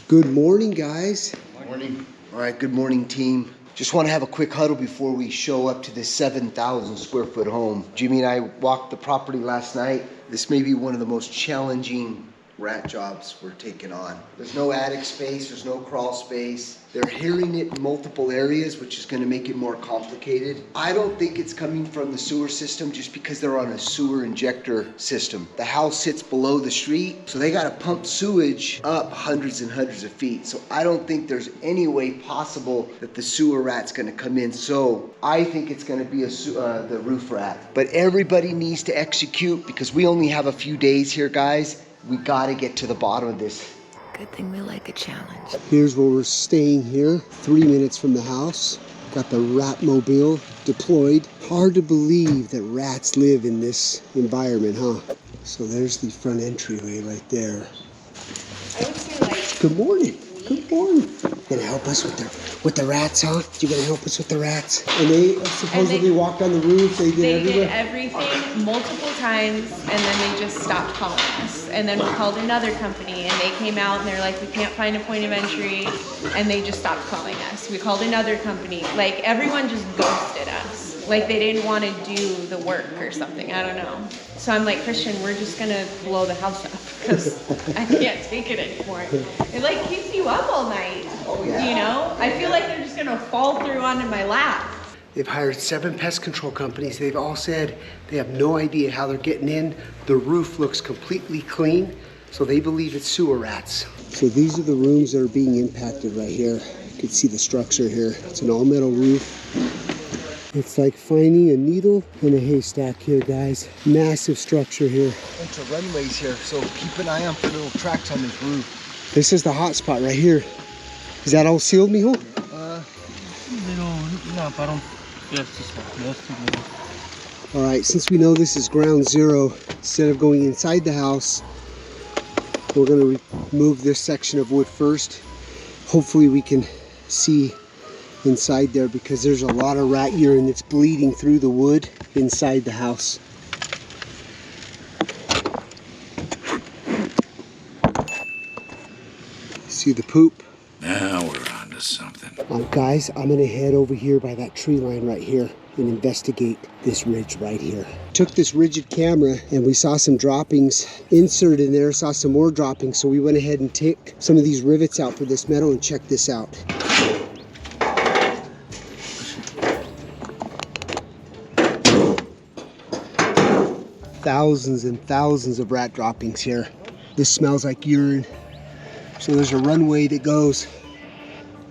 Good morning, guys. Morning. All right, good morning, team. Just want to have a quick huddle before we show up to this 7,000 square foot home. Jimmy and I walked the property last night. This may be one of the most challenging rat jobs we're taking on. There's no attic space, there's no crawl space. They're hearing it in multiple areas, which is going to make it more complicated. I don't think it's coming from the sewer system just because they're on a sewer injector system. The house sits below the street, so they got to pump sewage up hundreds and hundreds of feet. So I don't think there's any way possible that the sewer rat's going to come in. So I think it's going to be the roof rat. But everybody needs to execute because we only have a few days here, guys. We got to get to the bottom of this. Good thing we like a challenge. Here's where we're staying here, 3 minutes from the house. Got the rat mobile deployed. Hard to believe that rats live in this environment, huh? So there's the front entryway right there. I would say like... Good morning. Good morning. Gonna help us with the rats, huh? You gonna help us with the rats? And they supposedly walked on the roof. They did everything multiple times, and then they just stopped calling us. And then we called another company, and they came out, and they're like, we can't find a point of entry, and they just stopped calling us. We called another company. Like, everyone just ghosted us. Like, they didn't want to do the work or something. I don't know. So I'm like, Christian, we're just gonna blow the house up because I can't take it anymore. It like keeps you up all night. Oh, yeah. You know? I feel like they're just gonna fall through onto my lap. They've hired 7 pest control companies. They've all said they have no idea how they're getting in. The roof looks completely clean, so they believe it's sewer rats. So these are the rooms that are being impacted right here. You can see the structure here. It's an all metal roof. It's like finding a needle in a haystack here, guys. Massive structure here. Bunch of runways here, so keep an eye out for little tracks on this roof. This is the hot spot right here. Is that all sealed, mijo? All right, since we know this is ground zero, instead of going inside the house, we're gonna remove this section of wood first. Hopefully we can see inside there because there's a lot of rat urine that's bleeding through the wood inside the house. See the poop? Now we're on to something. Guys, I'm gonna head over here by that tree line right here and investigate this ridge right here. Took this rigid camera and we saw some droppings inserted in there, saw some more droppings, so we went ahead and took some of these rivets out for this metal and checked this out. Thousands and thousands of rat droppings here. This smells like urine. So there's a runway that goes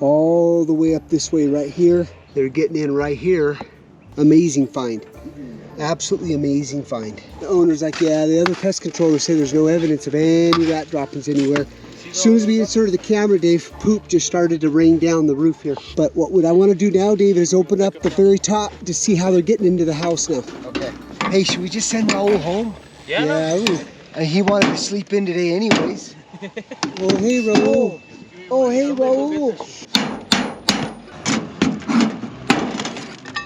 all the way up this way right here. They're getting in right here. Amazing find. Absolutely amazing find. The owner's like, yeah, the other pest controllers say there's no evidence of any rat droppings anywhere. As soon as we inserted the camera, Dave, poop just started to rain down the roof here. But what I want to do now, Dave, is open up the very top to see how they're getting into the house now. Okay. Hey, should we just send Raul home? Yeah. He wanted to sleep in today anyways. Oh, hey, Raul. Oh, hey, Raul.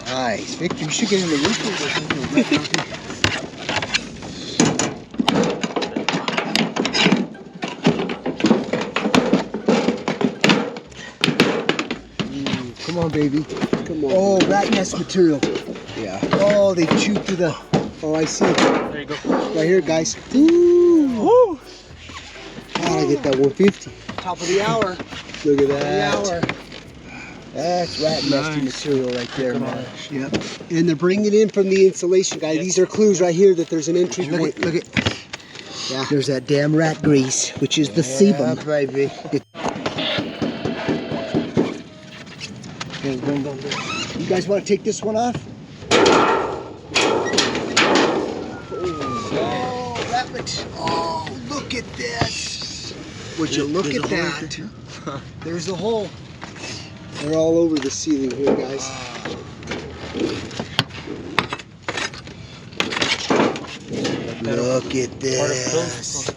Nice. Victor, you should get in the roof. Come on, baby. Come on. Oh, rat nest material. Yeah. Oh, they chewed through the... Oh, I see it. There you go. Right here, guys. Ooh. Woo! Gotta get that 150. Top of the hour. Look at that. The hour. That's rat nesting material right there, man. Yep. And they're bringing it in from the insulation, guys. These are clues right here that there's an entry point. Look at. Yeah. There's that damn rat grease, which is the sebum. baby. You guys want to take this one off? Oh, that looks. Oh, look at this. Would you look at that? There's the hole. They're all over the ceiling here, guys. Look at this.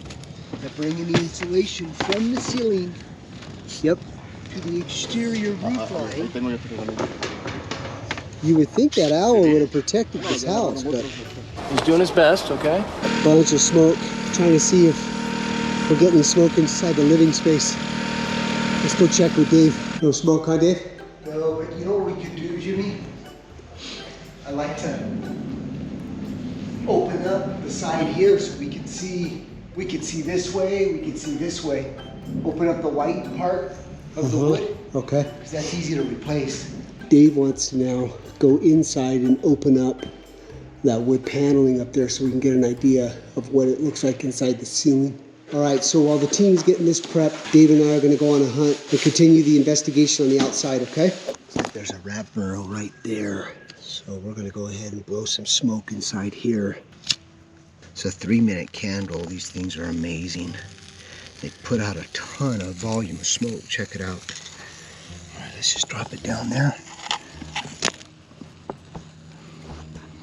They're bringing the insulation from the ceiling. Yep. To the exterior roof line. You would think that owl would have protected this house, but He's doing his best, okay? a bunch of smoke. Trying to see if we're getting smoke inside the living space. Let's go check with Dave. No smoke, huh, Dave? No, but you know what we could do, Jimmy? I like to open up the side here so we can see this way, we can see this way. Open up the white part of the wood, Okay. because that's easy to replace. Dave wants to now go inside and open up that wood paneling up there so we can get an idea of what it looks like inside the ceiling. All right, so while the team's getting this prepped, Dave and I are gonna go on a hunt and continue the investigation on the outside, okay? There's a rat burrow right there. So we're gonna go ahead and blow some smoke inside here. It's a 3-minute candle. These things are amazing. They put out a ton of volume of smoke. Check it out. All right, let's just drop it down there.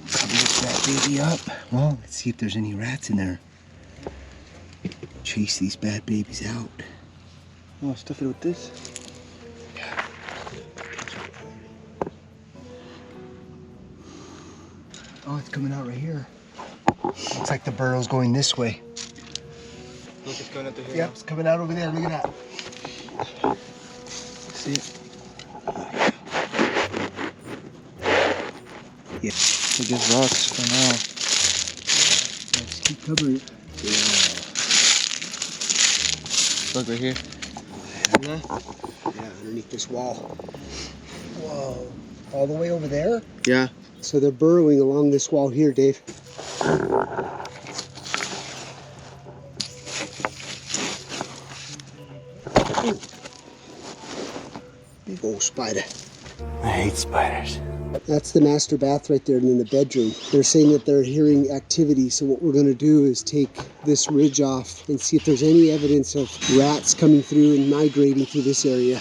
Lift that baby up. Well, let's see if there's any rats in there. Chase these bad babies out. Oh, stuff it with this. Oh, it's coming out right here. Looks like the burrow's going this way. Look, it's going up to here. Yep, it's coming out over there. Look at that. See it? Yeah. I guess rocks for now. Let's keep covering it. Look right here. Yeah, underneath this wall. Whoa. All the way over there? Yeah. So they're burrowing along this wall here, Dave. Big old spider. I hate spiders. That's the master bath right there and in the bedroom. They're saying that they're hearing activity, so what we're going to do is take this ridge off and see if there's any evidence of rats coming through and migrating through this area.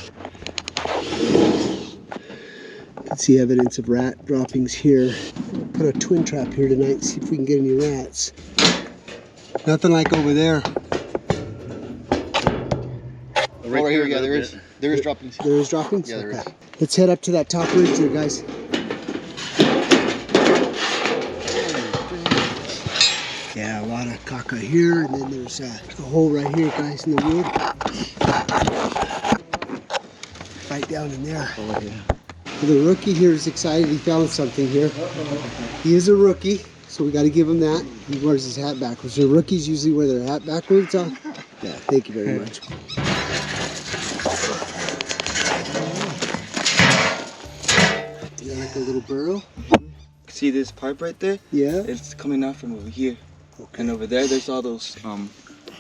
You can see evidence of rat droppings here. Put a twin trap here tonight and see if we can get any rats. Nothing like over there. Right here, yeah, there is droppings. There is droppings? Yeah, there is. Let's head up to that top ridge there, guys. Yeah, a lot of caca here, and then there's a hole right here, guys, in the wood. Right down in there. Oh, yeah. The rookie here is excited he found something here. He is a rookie, so we got to give him that. He wears his hat backwards. The rookies usually wear their hat backwards on. Yeah, thank you very much. You like a little burrow? See this pipe right there? Yeah. It's coming out from over here. Okay. And over there, there's all those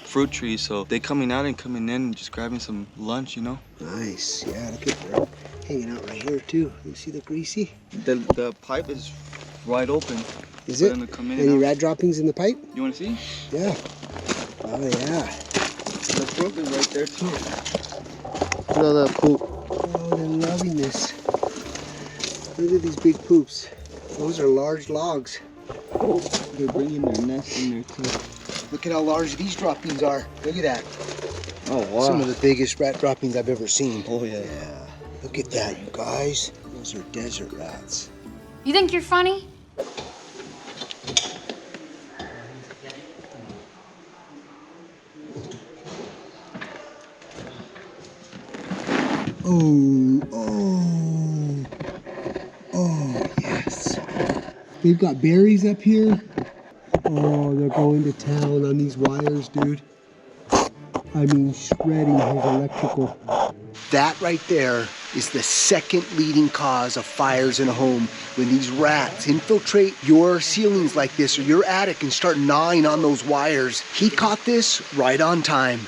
fruit trees. So they coming out and coming in and just grabbing some lunch, you know? Nice. Yeah, look at that. Hanging out right here too. You see the greasy? The pipe is wide open. Is for it? them to come in Any and out. rat droppings in the pipe? You want to see? Yeah. Oh yeah. The fruit is right there too. Look at all that poop. Oh, they're loving this. Look at these big poops. Those are large logs. They're bringing their nest in there too. Look at how large these droppings are. Look at that. Oh wow. Some of the biggest rat droppings I've ever seen. Oh yeah. Yeah. Look at that, you guys. Those are desert rats. You think you're funny? Oh, yes. They've got berries up here. Oh, they're going to town on these wires, dude. I mean, shredding his electrical. That right there is the second leading cause of fires in a home. When these rats infiltrate your ceilings like this or your attic and start gnawing on those wires. He caught this right on time.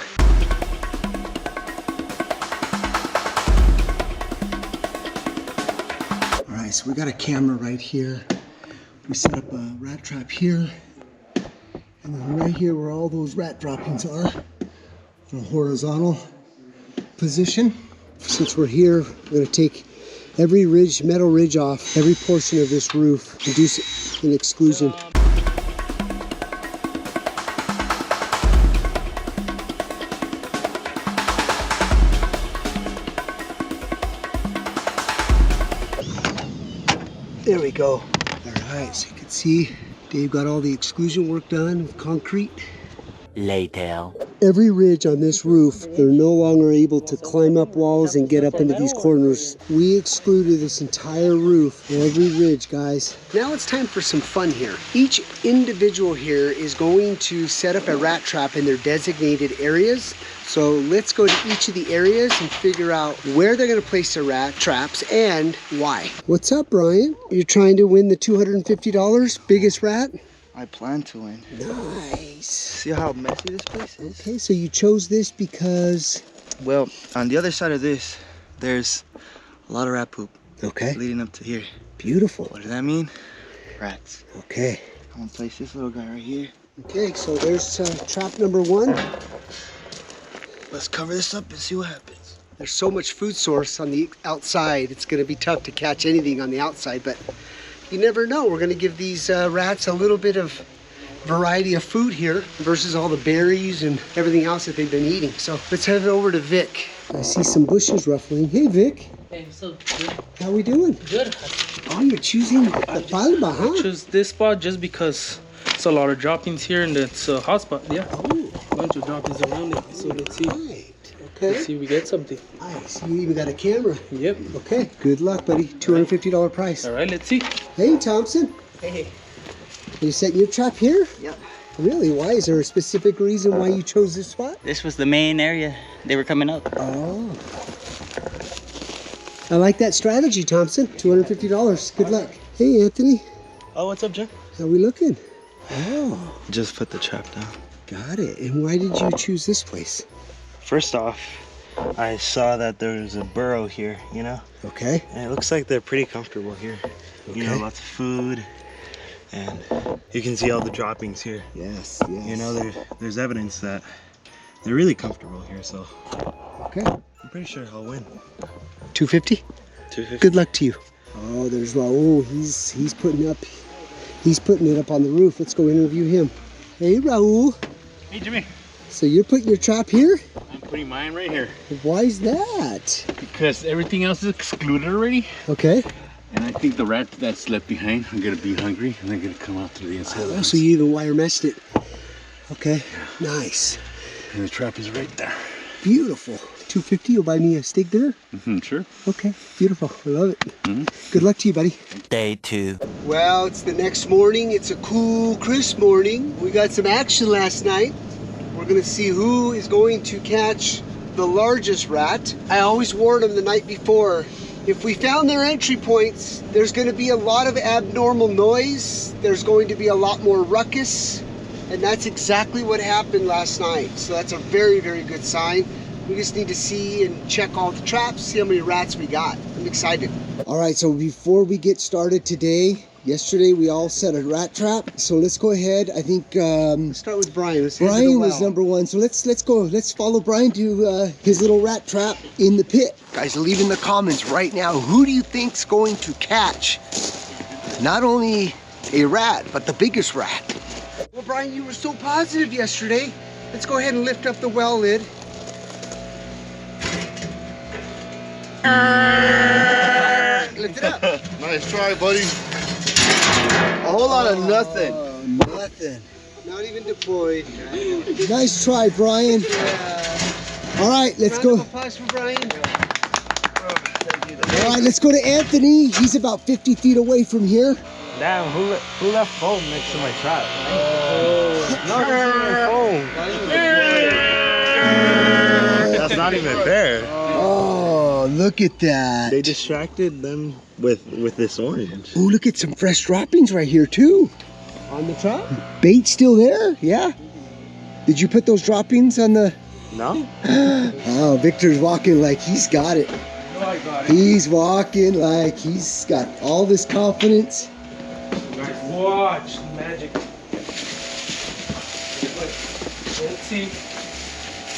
All right, so we got a camera right here. We set up a rat trap here. And then right here where all those rat droppings are, in a horizontal position. Since we're here, we're gonna take every ridge, metal ridge off, every portion of this roof, and do an exclusion. There we go. All right, so you can see Dave got all the exclusion work done with concrete. Later. every ridge on this roof. They're no longer able to climb up walls and get up into these corners. We excluded this entire roof, every ridge, guys. Now it's time for some fun here. Each individual here is going to set up a rat trap in their designated areas. So let's go to each of the areas and figure out where they're gonna place their rat traps and why. What's up, Brian? You're trying to win the $250 biggest rat? I plan to win. Nice. See how messy this place is? Okay, so you chose this because... Well, on the other side of this, there's a lot of rat poop. Okay. Leading up to here. Beautiful. What does that mean? Rats. Okay. I'm gonna place this little guy right here. Okay, so there's trap number 1. Let's cover this up and see what happens. There's so much food source on the outside, it's gonna be tough to catch anything on the outside, but you never know. We're gonna give these rats a little bit of variety of food here versus all the berries and everything else that they've been eating. So let's head over to Vic. I see some bushes ruffling. Hey, Vic. Hey, so good. How we doing? Good. Oh, you're choosing the palma, huh? Choose this spot just because it's a lot of droppings here and it's a hot spot. Yeah. Oh, A bunch of droppings around it. So let's see. right. Let's Okay. see if we get something. Nice. You even got a camera. Yep. Okay. Good luck, buddy. $250 price. All right, let's see. Hey, Thompson. Hey. You setting your trap here? Yep. Really? Why? Is there a specific reason why you chose this spot? This was the main area they were coming up. Oh. I like that strategy, Thompson. $250. Good luck. Hey, Anthony. Oh, what's up, Jen? How we looking? Oh, Just put the trap down. got it. And why did you choose this place? First off, I saw that there's a burrow here, you know? Okay. And it looks like they're pretty comfortable here. You know, Okay. lots of food. And you can see all the droppings here. Yes, yes. You know, there's evidence that they're really comfortable here, so Okay. I'm pretty sure I'll win. 250? 250. Good luck to you. Oh, there's Raul. He's putting it up on the roof. Let's go interview him. Hey, Raul. Hey, Jimmy. So you're putting your trap here? I'm putting mine right here Why is that? because everything else is excluded already. Okay. And I think the rat that's left behind are gonna be hungry and they're gonna come out through the inside of the Oh, house. so you even wire meshed it. Okay. Nice. And the trap is right there. Beautiful. 250. You'll buy me a steak dinner? Sure. Okay. Beautiful. I love it. Good luck to you, buddy. Day 2. Well, it's the next morning. It's a cool, crisp morning. We got some action last night. We're gonna see who is going to catch the largest rat. I always warn them the night before. If we found their entry points, there's gonna be a lot of abnormal noise. There's going to be a lot more ruckus. And that's exactly what happened last night. So that's a very, very good sign. We just need to see and check all the traps, see how many rats we got. I'm excited. All right, so before we get started today, yesterday we all set a rat trap. So let's go ahead. I think let's start with Brian. Brian was number 1. So let's go. Let's follow Brian to his little rat trap in the pit. Guys, leave in the comments right now, who do you think's going to catch not only a rat, but the biggest rat? Well, Brian, you were so positive yesterday. Let's go ahead and lift up the well lid. Lift it up. Nice try, buddy. A whole lot of nothing. Nothing. Not even deployed. Nice try, Brian. All right, let's go. Applause for Brian. All right, let's go to Anthony. He's about 50 feet away from here. Damn, who left foam next to my trap? That's not even fair. Oh, look at that. They distracted them with this orange. Oh, look at some fresh droppings right here too. On the trap? Bait still there? Yeah. Did you put those droppings on the... No? Oh, Victor's walking like he's got it. I got it. He's walking like he's got all this confidence. Guys, watch the magic. Let's see.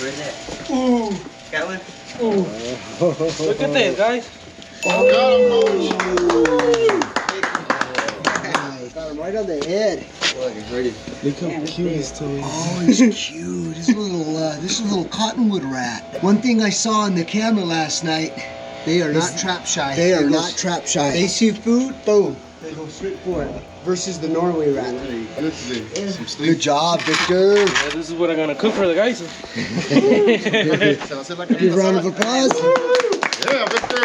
Where's that? Ooh. Got one? Ooh. Look at this, guys. Nice. Got him right on the head. Look how cute his toe is. Oh, he's cute. This is a little cottonwood rat. One thing I saw on the camera last night, they are not trap shy. They are not trap shy. They see food, boom. They go straight for it versus the Norway rat. Good job, Victor. Yeah, this is what I'm gonna cook for the guys. Give a round of applause. Yeah, Victor.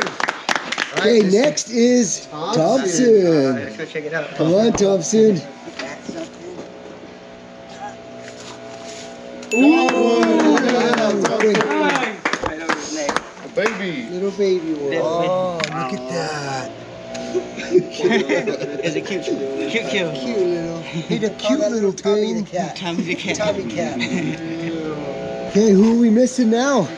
Okay, next is Thompson. Let's go check it out. Come on, Thompson. Baby. Little baby one. Oh, look at that. It's a cute kill. Cute little. He's a cute little Tommy the cat. Tommy the cat. Tommy cat. Okay, who are we missing now?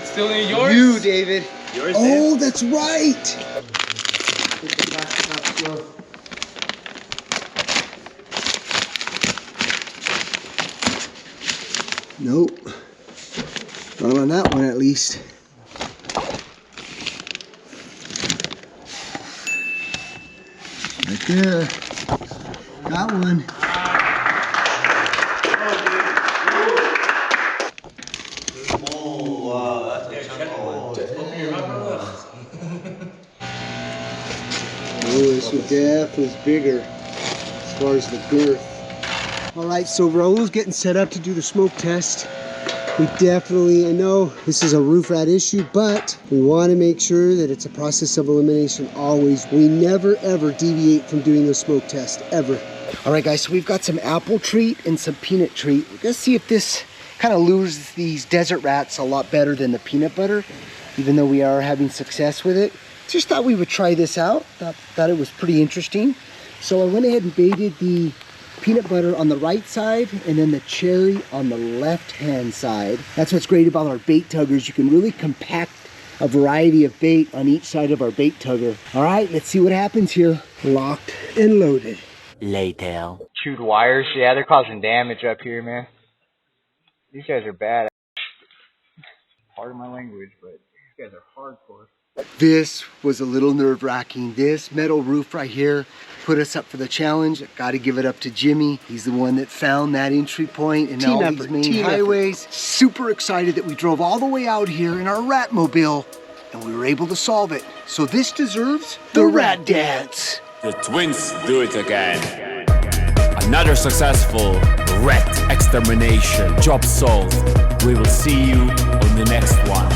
Still in yours? You, David. Oh, that's right. Nope. Not on that one, at least. Right there. Got one. Oh, this one definitely is bigger as far as the girth. All right, so Raul's getting set up to do the smoke test. We definitely, I know this is a roof rat issue, but we want to make sure that it's a process of elimination always. We never ever deviate from doing the smoke test, ever. All right, guys, so we've got some apple treat and some peanut treat. Let's see if this kind of lures these desert rats a lot better than the peanut butter, even though we are having success with it. Just thought we would try this out. Thought it was pretty interesting. So I went ahead and baited the peanut butter on the right side and then the cherry on the left-hand side. That's what's great about our bait tuggers. You can really compact a variety of bait on each side of our bait tugger. All right, let's see what happens here. Locked and loaded. Later. Chewed wires, yeah, they're causing damage up here, man. These guys are bad. Pardon my language, but these guys are hardcore. This was a little nerve-wracking. This metal roof right here put us up for the challenge. Got to give it up to Jimmy. He's the one that found that entry point and all these main highways. Super excited that we drove all the way out here in our Ratmobile and we were able to solve it. So this deserves the Rat Dance. The twins do it again. Another successful rat extermination. Job solved. We will see you on the next one.